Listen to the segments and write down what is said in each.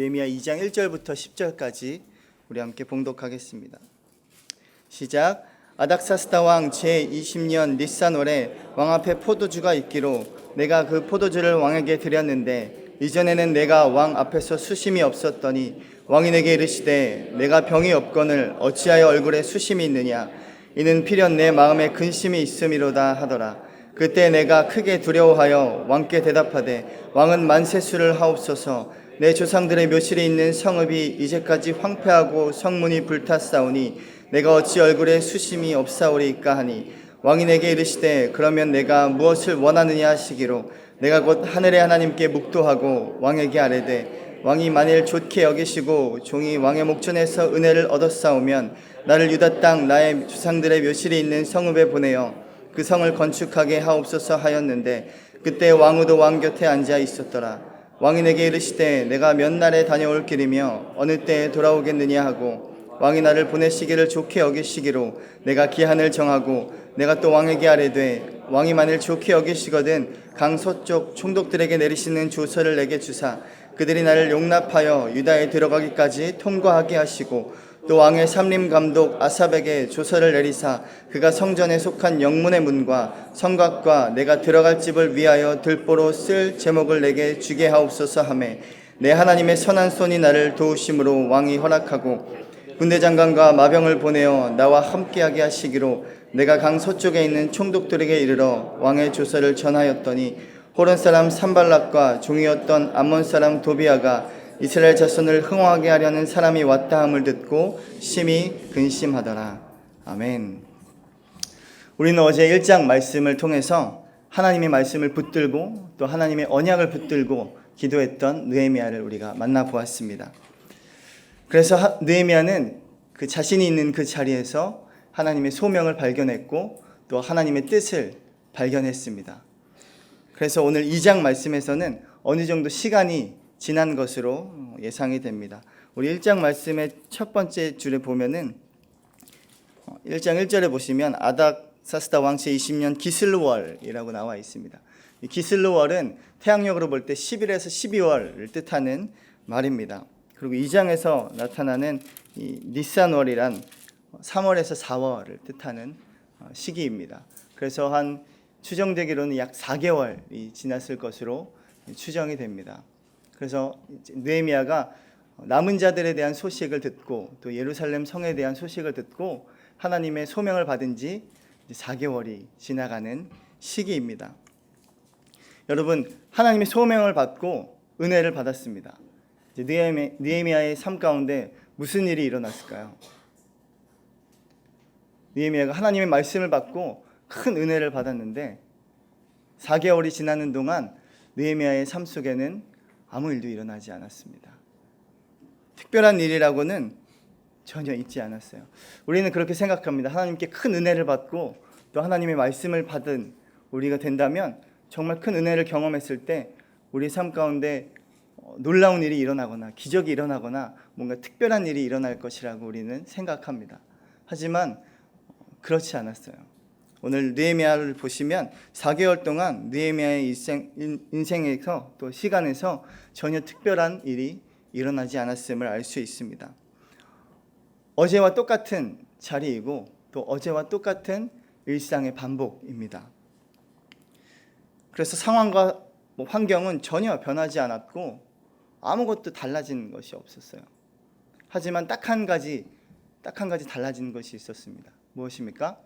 느헤미야 2장 1절부터 10절까지 우리 함께 봉독하겠습니다. 시작. 아닥사스다 왕 제20년 니산월에 왕 앞에 포도주가 있기로 내가 그 포도주를 왕에게 드렸는데 이전에는 내가 왕 앞에서 수심이 없었더니 왕이 내게 이르시되 내가 병이 없거늘 어찌하여 얼굴에 수심이 있느냐 이는 필연 내 마음에 근심이 있음이로다 하더라. 그때 내가 크게 두려워하여 왕께 대답하되 왕은 만세수를 하옵소서. 내 조상들의 묘실에 있는 성읍이 이제까지 황폐하고 성문이 불탔사오니 내가 어찌 얼굴에 수심이 없사오리까 하니 왕이 내게 이르시되 그러면 내가 무엇을 원하느냐 하시기로 내가 곧 하늘의 하나님께 묵도하고 왕에게 아뢰되 왕이 만일 좋게 여기시고 종이 왕의 목전에서 은혜를 얻었사오면 나를 유다 땅 나의 조상들의 묘실에 있는 성읍에 보내어 그 성을 건축하게 하옵소서 하였는데 그때 왕후도 왕 곁에 앉아 있었더라. 왕이 내게 이르시되 내가 몇 날에 다녀올 길이며 어느 때에 돌아오겠느냐 하고 왕이 나를 보내시기를 좋게 여기시기로 내가 기한을 정하고 내가 또 왕에게 아뢰되 왕이 만일 좋게 여기시거든 강 서쪽 총독들에게 내리시는 조서를 내게 주사 그들이 나를 용납하여 유다에 들어가기까지 통과하게 하시고 또 왕의 삼림 감독 아삽에게 조서를 내리사 그가 성전에 속한 영문의 문과 성곽과 내가 들어갈 집을 위하여 들보로 쓸 제목을 내게 주게 하옵소서 하매 내 하나님의 선한 손이 나를 도우심으로 왕이 허락하고 군대 장관과 마병을 보내어 나와 함께하게 하시기로 내가 강 서쪽에 있는 총독들에게 이르러 왕의 조서를 전하였더니 호론 사람 산발락과 종이었던 암몬 사람 도비아가 이스라엘 자손을 흥하게 하려는 사람이 왔다 함을 듣고 심히 근심하더라. 아멘. 우리는 어제 1장 말씀을 통해서 하나님의 말씀을 붙들고 또 하나님의 언약을 붙들고 기도했던 느헤미야를 우리가 만나보았습니다. 그래서 느헤미야는 그 자신이 있는 그 자리에서 하나님의 소명을 발견했고 또 하나님의 뜻을 발견했습니다. 그래서 오늘 2장 말씀에서는 어느 정도 시간이 지난 것으로 예상이 됩니다. 우리 1장 말씀의 첫 번째 줄에 보면은 1장 1절에 보시면 아닥사스다 왕 제20년 기슬월이라고 나와 있습니다. 이 기슬월은 태양력으로 볼 때 11에서 12월을 뜻하는 말입니다. 그리고 2장에서 나타나는 이 니산월이란 3월에서 4월을 뜻하는 시기입니다. 그래서 한 추정되기로는 약 4개월이 지났을 것으로 추정이 됩니다. 그래서 느헤미야가 남은 자들에 대한 소식을 듣고 또 예루살렘 성에 대한 소식을 듣고 하나님의 소명을 받은 지 4개월이 지나가는 시기입니다. 여러분, 하나님의 소명을 받고 은혜를 받았습니다. 느헤미야의 삶 가운데 무슨 일이 일어났을까요? 느헤미야가 하나님의 말씀을 받고 큰 은혜를 받았는데 4개월이 지나는 동안 느헤미야의 삶 속에는 아무 일도 일어나지 않았습니다. 특별한 일이라고는 전혀 있지 않았어요. 우리는 그렇게 생각합니다. 하나님께 큰 은혜를 받고 또 하나님의 말씀을 받은 우리가 된다면 정말 큰 은혜를 경험했을 때 우리 삶 가운데 놀라운 일이 일어나거나 기적이 일어나거나 뭔가 특별한 일이 일어날 것이라고 우리는 생각합니다. 하지만 그렇지 않았어요. 오늘 느헤미야를 보시면 4개월 동안 느헤미야의 인생에서 또 시간에서 전혀 특별한 일이 일어나지 않았음을 알 수 있습니다. 어제와 똑같은 자리이고 또 어제와 똑같은 일상의 반복입니다. 그래서 상황과 환경은 전혀 변하지 않았고 아무것도 달라진 것이 없었어요. 하지만 딱 한 가지 달라진 것이 있었습니다. 무엇입니까?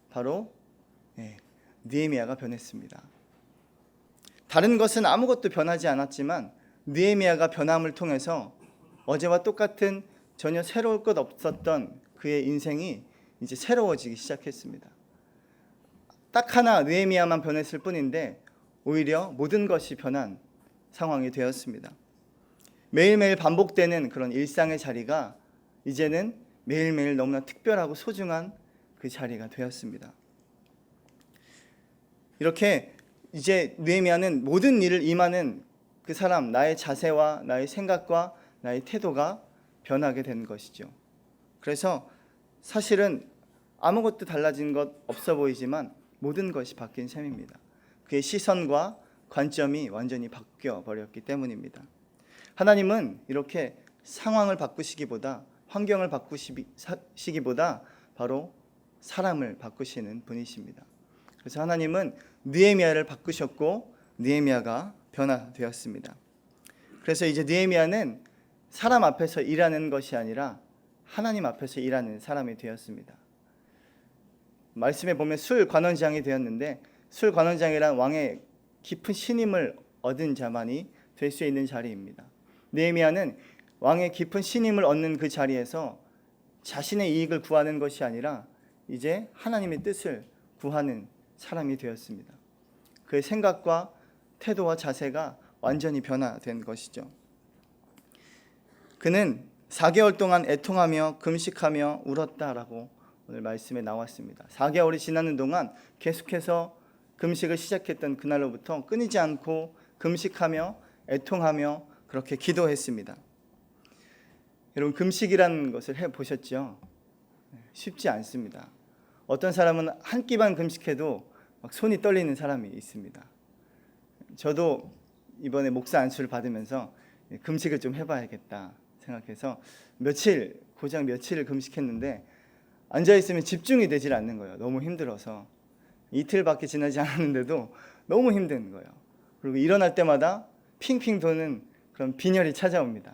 바로 느헤미야가 변했습니다. 다른 것은 아무것도 변하지 않았지만 느헤미야가 변함을 통해서 어제와 똑같은 전혀 새로울 것 없었던 그의 인생이 이제 새로워지기 시작했습니다. 딱 하나 느헤미야만 변했을 뿐인데 오히려 모든 것이 변한 상황이 되었습니다. 매일매일 반복되는 그런 일상의 자리가 이제는 매일매일 너무나 특별하고 소중한 그 자리가 되었습니다. 이렇게 이제 느헤미야는 모든 일을 임하는 그 사람, 나의 자세와 나의 생각과 나의 태도가 변하게 된 것이죠. 그래서 사실은 아무것도 달라진 것 없어 보이지만 모든 것이 바뀐 셈입니다. 그의 시선과 관점이 완전히 바뀌어 버렸기 때문입니다. 하나님은 이렇게 상황을 바꾸시기보다, 환경을 바꾸시기보다 바로 사람을 바꾸시는 분이십니다. 그래서 하나님은 느헤미야를 바꾸셨고 느헤미야가 변화되었습니다. 그래서 이제 느헤미야는 사람 앞에서 일하는 것이 아니라 하나님 앞에서 일하는 사람이 되었습니다. 말씀에 보면 술관원장이 되었는데, 술관원장이란 왕의 깊은 신임을 얻은 자만이 될 수 있는 자리입니다. 느헤미야는 왕의 깊은 신임을 얻는 그 자리에서 자신의 이익을 구하는 것이 아니라 이제 하나님의 뜻을 구하는 사람이 되었습니다. 그의 생각과 태도와 자세가 완전히 변화된 것이죠. 그는 4개월 동안 애통하며 금식하며 울었다라고 오늘 말씀에 나왔습니다. 4개월이 지나는 동안 계속해서 금식을 시작했던 그날로부터 끊이지 않고 금식하며 애통하며 그렇게 기도했습니다. 여러분, 금식이라는 것을 해보셨죠? 쉽지 않습니다. 어떤 사람은 한 끼만 금식해도 막 손이 떨리는 사람이 있습니다. 저도 이번에 목사 안수를 받으면서 금식을 좀 해봐야겠다 생각해서 고작 며칠을 금식했는데 앉아있으면 집중이 되질 않는 거예요. 너무 힘들어서. 이틀밖에 지나지 않았는데도 너무 힘든 거예요. 그리고 일어날 때마다 핑핑 도는 그런 빈혈이 찾아옵니다.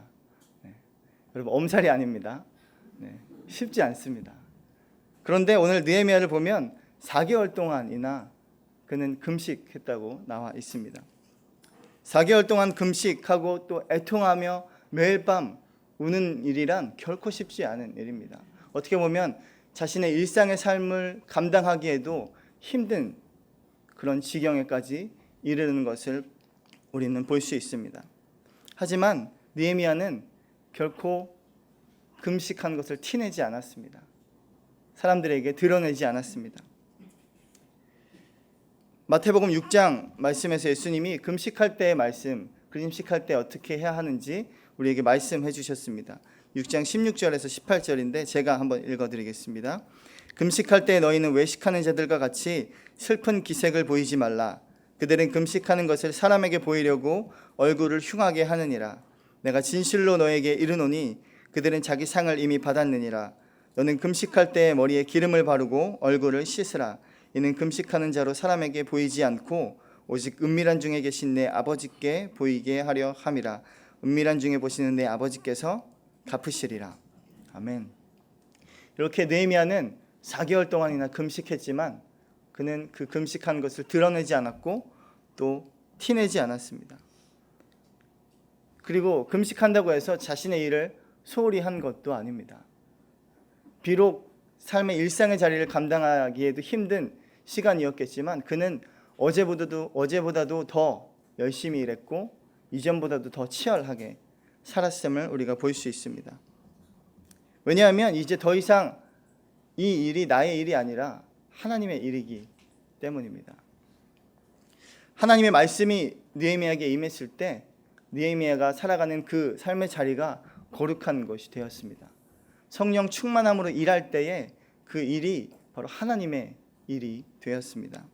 여러분, 엄살이 아닙니다. 쉽지 않습니다. 그런데 오늘 느헤미야를 보면 4개월 동안이나 그는 금식했다고 나와 있습니다. 4개월 동안 금식하고 또 애통하며 매일 밤 우는 일이란 결코 쉽지 않은 일입니다. 어떻게 보면 자신의 일상의 삶을 감당하기에도 힘든 그런 지경에까지 이르는 것을 우리는 볼 수 있습니다. 하지만 느헤미야는 결코 금식한 것을 티내지 않았습니다. 사람들에게 드러내지 않았습니다. 마태복음 6장 말씀에서 예수님이 금식할 때의 말씀, 금식할 때 어떻게 해야 하는지 우리에게 말씀해 주셨습니다. 6장 16절에서 18절인데 제가 한번 읽어드리겠습니다. 금식할 때 너희는 외식하는 자들과 같이 슬픈 기색을 보이지 말라. 그들은 금식하는 것을 사람에게 보이려고 얼굴을 흉하게 하느니라. 내가 진실로 너에게 이르노니 그들은 자기 상을 이미 받았느니라. 너는 금식할 때 머리에 기름을 바르고 얼굴을 씻으라. 이는 금식하는 자로 사람에게 보이지 않고 오직 은밀한 중에 계신 내 아버지께 보이게 하려 함이라. 은밀한 중에 보시는 내 아버지께서 갚으시리라. 아멘. 이렇게 느헤미야는 4개월 동안이나 금식했지만 그는 그 금식한 것을 드러내지 않았고 또 티내지 않았습니다. 그리고 금식한다고 해서 자신의 일을 소홀히 한 것도 아닙니다. 비록 삶의 일상의 자리를 감당하기에도 힘든 시간이었겠지만 그는 어제보다도 더 열심히 일했고 이전보다도 더 치열하게 살았음을 우리가 볼 수 있습니다. 왜냐하면 이제 더 이상 이 일이 나의 일이 아니라 하나님의 일이기 때문입니다. 하나님의 말씀이 느헤미야에게 임했을 때 느헤미야가 살아가는 그 삶의 자리가 거룩한 것이 되었습니다. 성령 충만함으로 일할 때에 그 일이 바로 하나님의 일이 되었습니다.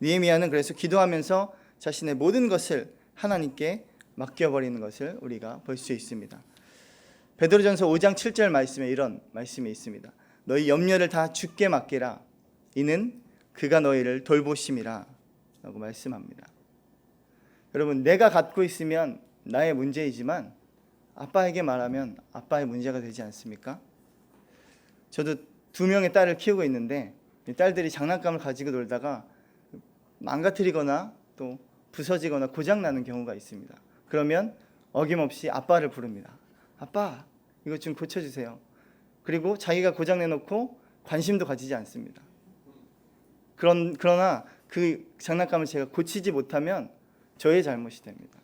느헤미야는 그래서 기도하면서 자신의 모든 것을 하나님께 맡겨버리는 것을 우리가 볼 수 있습니다. 베드로전서 5장 7절 말씀에 이런 말씀이 있습니다. 너희 염려를 다 주께 맡기라. 이는 그가 너희를 돌보심이라 라고 말씀합니다. 여러분, 내가 갖고 있으면 나의 문제이지만 아빠에게 말하면 아빠의 문제가 되지 않습니까? 저도 2명의 딸을 키우고 있는데 이 딸들이 장난감을 가지고 놀다가 망가뜨리거나 또 부서지거나 고장나는 경우가 있습니다. 그러면 어김없이 아빠를 부릅니다. 아빠, 이거 좀 고쳐주세요. 그리고 자기가 고장내놓고 관심도 가지지 않습니다. 그러나 그 장난감을 제가 고치지 못하면 저의 잘못이 됩니다.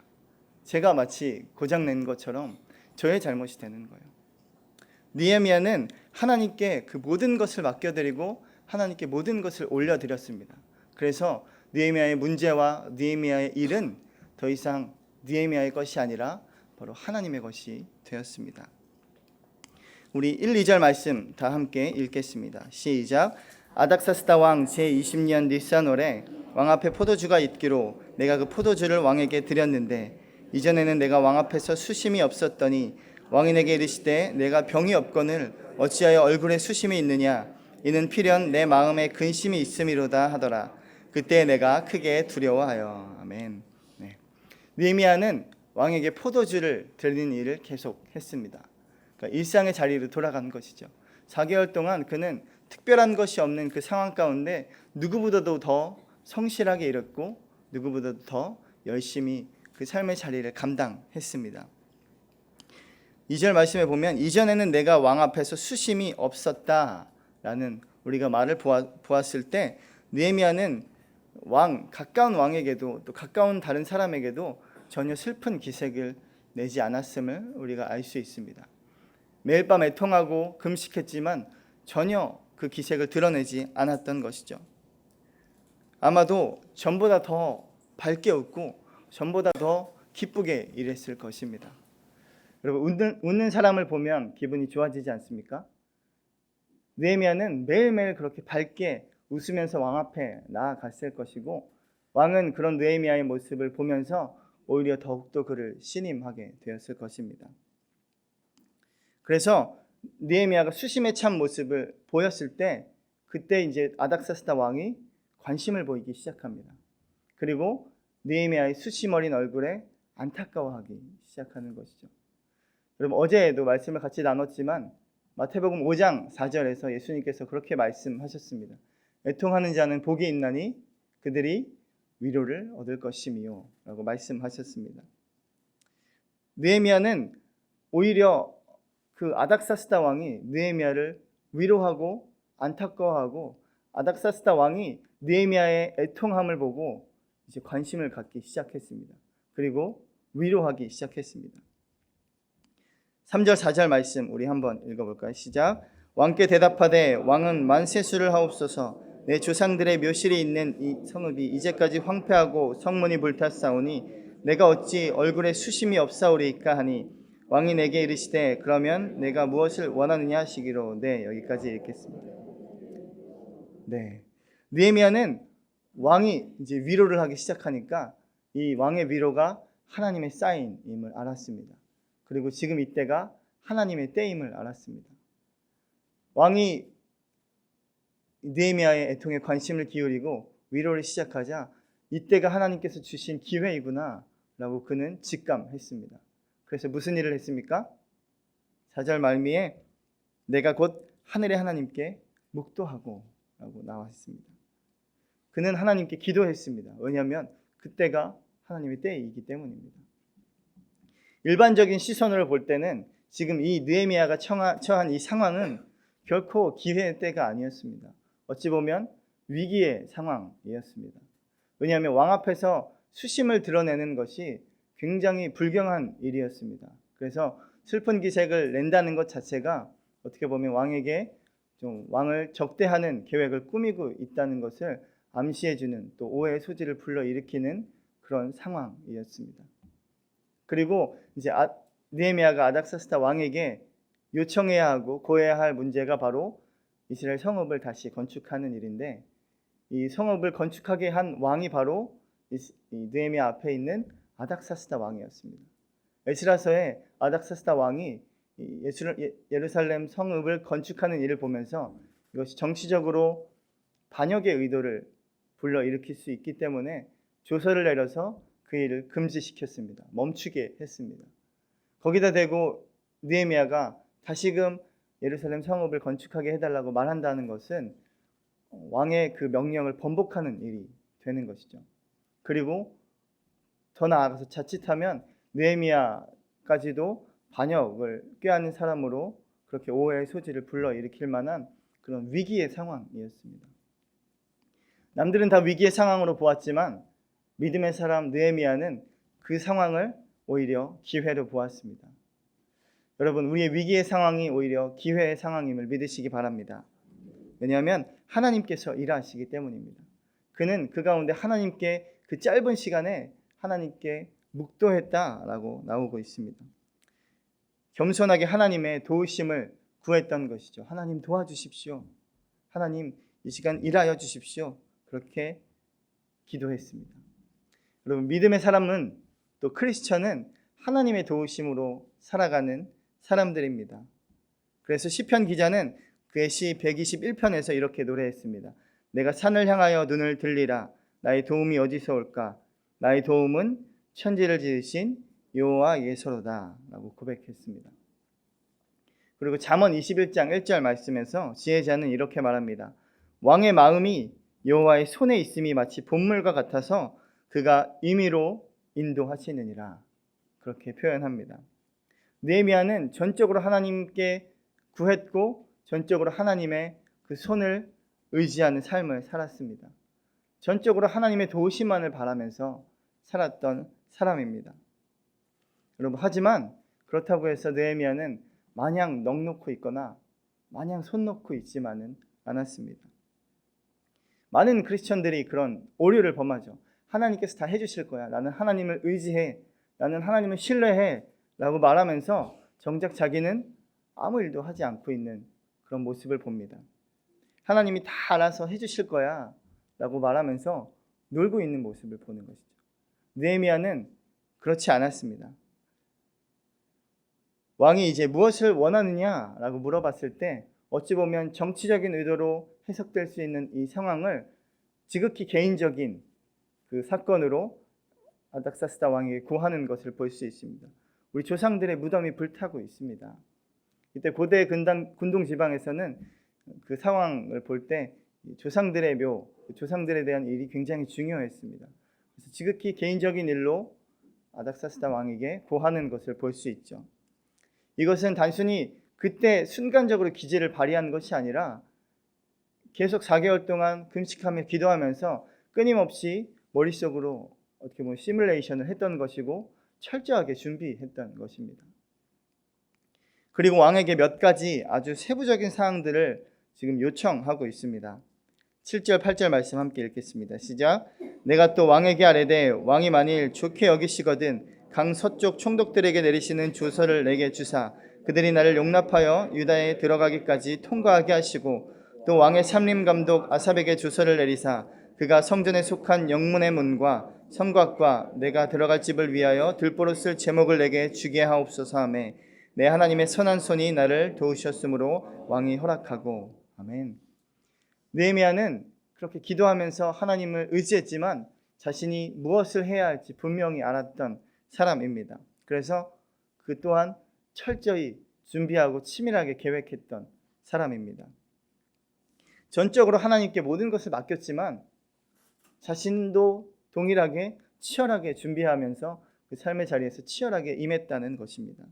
제가 마치 고장낸 것처럼 저의 잘못이 되는 거예요. 느헤미야는 하나님께 그 모든 것을 맡겨드리고 하나님께 모든 것을 올려드렸습니다. 그래서 느헤미야의 문제와 느헤미야의 일은 더 이상 느헤미야의 것이 아니라 바로 하나님의 것이 되었습니다. 우리 1, 2절 말씀 다 함께 읽겠습니다. 시작. 아닥사스다 왕 제20년 니산월에 왕 앞에 포도주가 있기로 내가 그 포도주를 왕에게 드렸는데 이전에는 내가 왕 앞에서 수심이 없었더니 왕이 내게 이르시되 내가 병이 없거늘 어찌하여 얼굴에 수심이 있느냐 이는 필연 내 마음에 근심이 있음이로다 하더라. 그때 내가 크게 두려워하여. 아멘. 네. 느헤미야는 왕에게 포도주를 드리는 일을 계속했습니다. 그러니까 일상의 자리로 돌아간 것이죠. 4개월 동안 그는 특별한 것이 없는 그 상황 가운데 누구보다도 더 성실하게 일했고 누구보다도 더 열심히 그 삶의 자리를 감당했습니다. 2절 말씀에 보면 이전에는 내가 왕 앞에서 수심이 없었다라는 우리가 말을 보았을 때 느헤미야는 가까운 왕에게도 또 가까운 다른 사람에게도 전혀 슬픈 기색을 내지 않았음을 우리가 알 수 있습니다. 매일 밤 애통하고 금식했지만 전혀 그 기색을 드러내지 않았던 것이죠. 아마도 전보다 더 밝게 웃고 전보다 더 기쁘게 일했을 것입니다. 여러분, 웃는 사람을 보면 기분이 좋아지지 않습니까? 느헤미야는 매일매일 그렇게 밝게 웃으면서 왕 앞에 나아갔을 것이고 왕은 그런 느헤미야의 모습을 보면서 오히려 더욱더 그를 신임하게 되었을 것입니다. 그래서 느헤미야가 수심에 찬 모습을 보였을 때 그때 이제 아닥사스다 왕이 관심을 보이기 시작합니다. 그리고 느헤미야의 수심 어린 얼굴에 안타까워하기 시작하는 것이죠. 여러분, 어제도 말씀을 같이 나눴지만 마태복음 5장 4절에서 예수님께서 그렇게 말씀하셨습니다. 애통하는 자는 복이 있나니 그들이 위로를 얻을 것이미요 라고 말씀하셨습니다. 느헤미야는 오히려 그 아닥사스다 왕이 느헤미야를 위로하고 안타까워하고 아닥사스다 왕이 느헤미야의 애통함을 보고 이제 관심을 갖기 시작했습니다. 그리고 위로하기 시작했습니다. 3절 4절 말씀 우리 한번 읽어볼까요? 시작. 왕께 대답하되 왕은 만세수를 하옵소서. 내 조상들의 묘실이 있는 이 성읍이 이제까지 황폐하고 성문이 불탔사오니 내가 어찌 얼굴에 수심이 없사오리이까 하니 왕이 내게 이르시되 그러면 내가 무엇을 원하느냐 하시기로. 네, 여기까지 읽겠습니다. 네, 느헤미야는 왕이 이제 위로를 하기 시작하니까 이 왕의 위로가 하나님의 사인임을 알았습니다. 그리고 지금 이때가 하나님의 때임을 알았습니다. 왕이 느헤미야의 애통에 관심을 기울이고 위로를 시작하자 이때가 하나님께서 주신 기회이구나 라고 그는 직감했습니다. 그래서 무슨 일을 했습니까? 4절 말미에 내가 곧 하늘의 하나님께 묵도하고 라고 나와 있습니다. 그는 하나님께 기도했습니다. 왜냐하면 그때가 하나님의 때이기 때문입니다. 일반적인 시선으로 볼 때는 지금 이 느헤미야가 처한 이 상황은 결코 기회의 때가 아니었습니다. 어찌 보면 위기의 상황이었습니다. 왜냐하면 왕 앞에서 수심을 드러내는 것이 굉장히 불경한 일이었습니다. 그래서 슬픈 기색을 낸다는 것 자체가 어떻게 보면 왕에게 좀 왕을 적대하는 계획을 꾸미고 있다는 것을 암시해주는 또 오해의 소지를 불러일으키는 그런 상황이었습니다. 그리고 이제 느헤미야가 아닥사스다 왕에게 요청해야 하고 고해야 할 문제가 바로 이스라엘 성읍을 다시 건축하는 일인데 이 성읍을 건축하게 한 왕이 바로 이 느헤미야 앞에 있는 아닥사스다 왕이었습니다. 에스라서에 아닥사스다 왕이 예루살렘 성읍을 건축하는 일을 보면서 이것이 정치적으로 반역의 의도를 불러일으킬 수 있기 때문에 조서를 내려서 그 일을 금지시켰습니다. 멈추게 했습니다. 거기다 대고 느헤미야가 다시금 예루살렘 성읍을 건축하게 해달라고 말한다는 것은 왕의 그 명령을 번복하는 일이 되는 것이죠. 그리고 더 나아가서 자칫하면 느헤미야까지도 반역을 꾀하는 사람으로 그렇게 오해의 소지를 불러일으킬 만한 그런 위기의 상황이었습니다. 남들은 다 위기의 상황으로 보았지만 믿음의 사람 느헤미야는 그 상황을 오히려 기회로 보았습니다. 여러분, 우리의 위기의 상황이 오히려 기회의 상황임을 믿으시기 바랍니다. 왜냐하면 하나님께서 일하시기 때문입니다. 그는 그 가운데 하나님께 그 짧은 시간에 하나님께 묵도했다라고 나오고 있습니다. 겸손하게 하나님의 도우심을 구했던 것이죠. 하나님 도와주십시오. 하나님 이 시간 일하여 주십시오. 그렇게 기도했습니다. 여러분, 믿음의 사람은 또 또 크리스천은 하나님의 도우심으로 살아가는 사람들입니다. 그래서 시편 기자는 그의 시 121편에서 이렇게 노래했습니다. 내가 산을 향하여 눈을 들리라. 나의 도움이 어디서 올까? 나의 도움은 천지를 지으신 여호와께서로다 라고 고백했습니다. 그리고 잠언 21장 1절 말씀에서 지혜자는 이렇게 말합니다. 왕의 마음이 여호와의 손에 있음이 마치 봇물과 같아서 그가 임의로 인도하시느니라. 그렇게 표현합니다. 느헤미야는 전적으로 하나님께 구했고 전적으로 하나님의 그 손을 의지하는 삶을 살았습니다. 전적으로 하나님의 도우심만을 바라면서 살았던 사람입니다. 여러분, 하지만 그렇다고 해서 느헤미야는 마냥 넋놓고 있거나 마냥 손 놓고 있지만은 않았습니다. 많은 크리스천들이 그런 오류를 범하죠. 하나님께서 다 해주실 거야. 나는 하나님을 의지해. 나는 하나님을 신뢰해. 라고 말하면서 정작 자기는 아무 일도 하지 않고 있는 그런 모습을 봅니다. 하나님이 다 알아서 해주실 거야 라고 말하면서 놀고 있는 모습을 보는 것이죠. 느헤미야는 그렇지 않았습니다. 왕이 이제 무엇을 원하느냐라고 물어봤을 때 어찌 보면 정치적인 의도로 해석될 수 있는 이 상황을 지극히 개인적인 그 사건으로 아닥사스다 왕에게 구하는 것을 볼 수 있습니다. 우리 조상들의 무덤이 불타고 있습니다. 이때 고대 군동 지방에서는 그 상황을 볼 때 조상들의 묘, 조상들에 대한 일이 굉장히 중요했습니다. 그래서 지극히 개인적인 일로 아닥사스다 왕에게 구하는 것을 볼 수 있죠. 이것은 단순히 그때 순간적으로 기지를 발휘한 것이 아니라 계속 4개월 동안 금식하며 기도하면서 끊임없이 머릿속으로 어떻게 보면 시뮬레이션을 했던 것이고 철저하게 준비했던 것입니다. 그리고 왕에게 몇 가지 아주 세부적인 사항들을 지금 요청하고 있습니다. 7절 8절 말씀 함께 읽겠습니다. 시작. 내가 또 왕에게 아뢰되 왕이 만일 좋게 여기시거든 강 서쪽 총독들에게 내리시는 조서를 내게 주사 그들이 나를 용납하여 유다에 들어가기까지 통과하게 하시고 또 왕의 삼림 감독 아삽에게 조서를 내리사 그가 성전에 속한 영문의 문과 성곽과 내가 들어갈 집을 위하여 들보로 쓸 제목을 내게 주게 하옵소서 하매 내 하나님의 선한 손이 나를 도우셨으므로 왕이 허락하고. 아멘. 느헤미야는 그렇게 기도하면서 하나님을 의지했지만 자신이 무엇을 해야 할지 분명히 알았던 사람입니다. 그래서 그 또한 철저히 준비하고 치밀하게 계획했던 사람입니다. 전적으로 하나님께 모든 것을 맡겼지만 자신도 동일하게 치열하게 준비하면서 그 삶의 자리에서 치열하게 임했다는 것입니다.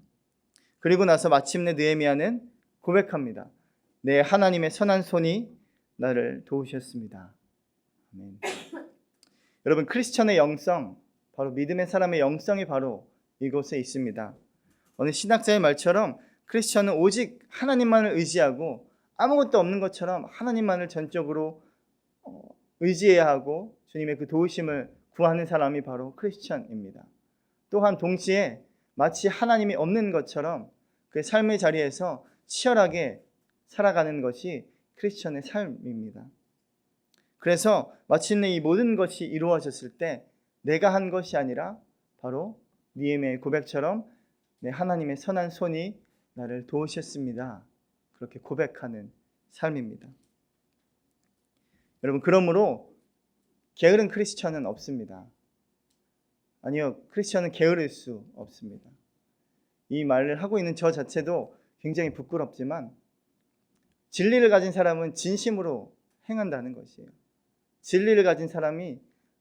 그리고 나서 마침내 느헤미야는 고백합니다. 내 하나님의 선한 손이 나를 도우셨습니다. 아멘. 여러분, 크리스천의 영성, 바로 믿음의 사람의 영성이 바로 이곳에 있습니다. 어느 신학자의 말처럼 크리스천은 오직 하나님만을 의지하고 아무것도 없는 것처럼 하나님만을 전적으로 의지해야 하고 주님의 그 도우심을 구하는 사람이 바로 크리스천입니다. 또한 동시에 마치 하나님이 없는 것처럼 그 삶의 자리에서 치열하게 살아가는 것이 크리스천의 삶입니다. 그래서 마침내 이 모든 것이 이루어졌을 때 내가 한 것이 아니라 바로 느헤미야의 고백처럼 내 하나님의 선한 손이 나를 도우셨습니다. 그렇게 고백하는 삶입니다. 여러분, 그러므로 게으른 크리스천은 없습니다. 아니요, 크리스천은 게으를 수 없습니다. 이 말을 하고 있는 저 자체도 굉장히 부끄럽지만 진리를 가진 사람은 진심으로 행한다는 것이에요. 진리를 가진 사람이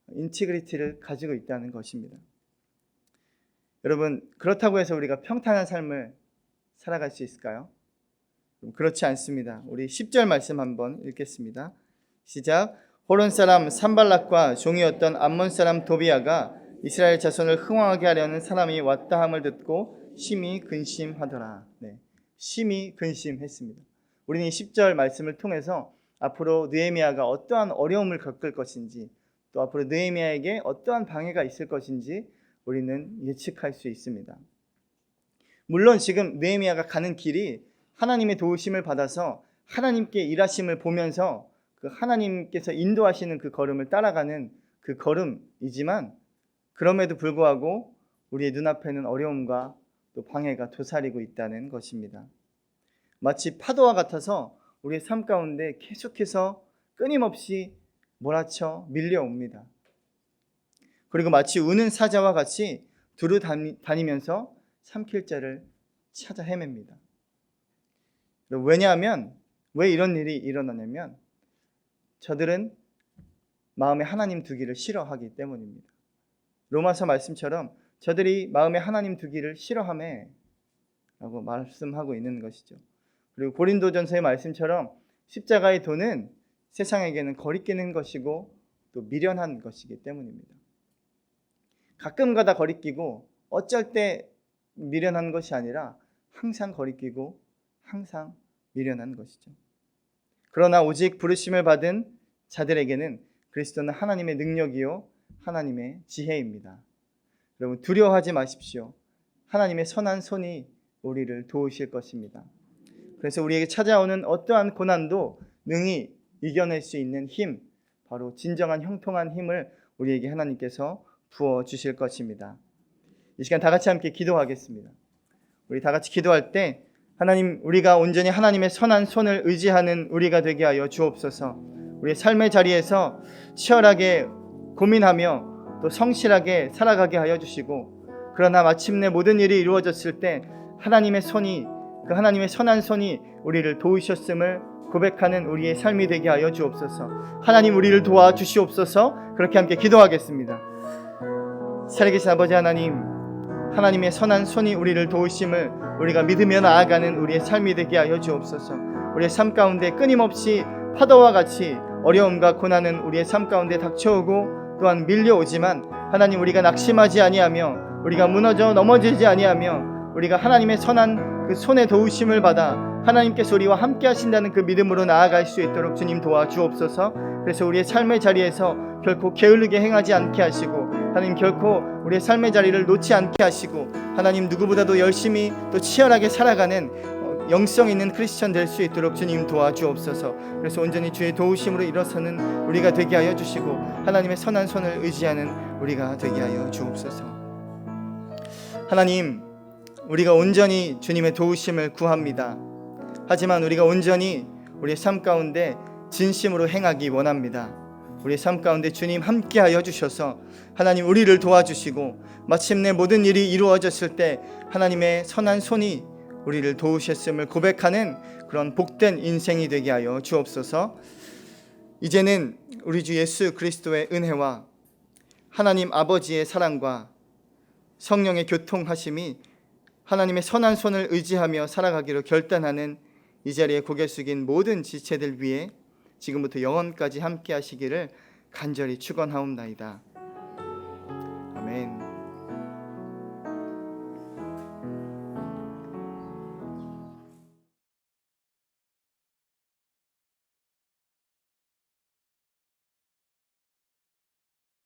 인티그리티를 가지고 있다는 것입니다. 여러분, 그렇다고 해서 우리가 평탄한 삶을 살아갈 수 있을까요? 그렇지 않습니다. 우리 10절 말씀 한번 읽겠습니다. 시작. 호론 사람 산발락과 종이었던 암몬 사람 도비야가 이스라엘 자손을 흥왕하게 하려는 사람이 왔다 함을 듣고 심히 근심하더라. 네, 심히 근심했습니다. 우리는 이 10절 말씀을 통해서 앞으로 느헤미야가 어떠한 어려움을 겪을 것인지 또 앞으로 느헤미야에게 어떠한 방해가 있을 것인지 우리는 예측할 수 있습니다. 물론 지금 느헤미야가 가는 길이 하나님의 도우심을 받아서 하나님께 일하심을 보면서 그 하나님께서 인도하시는 그 걸음을 따라가는 그 걸음이지만 그럼에도 불구하고 우리의 눈앞에는 어려움과 또 방해가 도사리고 있다는 것입니다. 마치 파도와 같아서 우리의 삶 가운데 계속해서 끊임없이 몰아쳐 밀려옵니다. 그리고 마치 우는 사자와 같이 두루 다니면서 삼킬자를 찾아 헤맵니다. 왜냐하면 왜 이런 일이 일어나냐면 저들은 마음에 하나님 두기를 싫어하기 때문입니다. 로마서 말씀처럼 저들이 마음에 하나님 두기를 싫어하매 라고 말씀하고 있는 것이죠. 그리고 고린도전서의 말씀처럼 십자가의 도는 세상에게는 거리끼는 것이고 또 미련한 것이기 때문입니다. 가끔가다 거리끼고 어쩔 때 미련한 것이 아니라 항상 거리끼고 항상 미련한 것이죠. 그러나 오직 부르심을 받은 자들에게는 그리스도는 하나님의 능력이요 하나님의 지혜입니다. 여러분 두려워하지 마십시오. 하나님의 선한 손이 우리를 도우실 것입니다. 그래서 우리에게 찾아오는 어떠한 고난도 능히 이겨낼 수 있는 힘, 바로 진정한 형통한 힘을 우리에게 하나님께서 부어주실 것입니다. 이 시간 다 같이 함께 기도하겠습니다. 우리 다 같이 기도할 때 하나님, 우리가 온전히 하나님의 선한 손을 의지하는 우리가 되게 하여 주옵소서. 우리의 삶의 자리에서 치열하게 고민하며 또 성실하게 살아가게 하여 주시고, 그러나 마침내 모든 일이 이루어졌을 때 하나님의 손이, 그 하나님의 선한 손이 우리를 도우셨음을 고백하는 우리의 삶이 되게 하여 주옵소서. 하나님 우리를 도와주시옵소서. 그렇게 함께 기도하겠습니다. 살아계신 아버지 하나님, 하나님의 선한 손이 우리를 도우심을 우리가 믿으며 나아가는 우리의 삶이 되게 하여 주옵소서. 우리의 삶 가운데 끊임없이 파도와 같이 어려움과 고난은 우리의 삶 가운데 닥쳐오고 또한 밀려오지만 하나님, 우리가 낙심하지 아니하며 우리가 무너져 넘어지지 아니하며 우리가 하나님의 선한 그 손의 도우심을 받아 하나님께서 우리와 함께 하신다는 그 믿음으로 나아갈 수 있도록 주님 도와주옵소서. 그래서 우리의 삶의 자리에서 결코 게을르게 행하지 않게 하시고, 하나님 결코 우리의 삶의 자리를 놓지 않게 하시고, 하나님 누구보다도 열심히 또 치열하게 살아가는 영성 있는 크리스천 될 수 있도록 주님 도와주옵소서. 그래서 온전히 주의 도우심으로 일어서는 우리가 되게 하여 주시고, 하나님의 선한 손을 의지하는 우리가 되게 하여 주옵소서. 하나님, 우리가 온전히 주님의 도우심을 구합니다. 하지만 우리가 온전히 우리의 삶 가운데 진심으로 행하기 원합니다. 우리의 삶 가운데 주님 함께하여 주셔서 하나님 우리를 도와주시고, 마침내 모든 일이 이루어졌을 때 하나님의 선한 손이 우리를 도우셨음을 고백하는 그런 복된 인생이 되게 하여 주옵소서. 이제는 우리 주 예수 그리스도의 은혜와 하나님 아버지의 사랑과 성령의 교통하심이 하나님의 선한 손을 의지하며 살아가기로 결단하는 이 자리에 고개 숙인 모든 지체들 위해 지금부터 영원까지 함께 하시기를 간절히 축원하옵나이다. 아멘.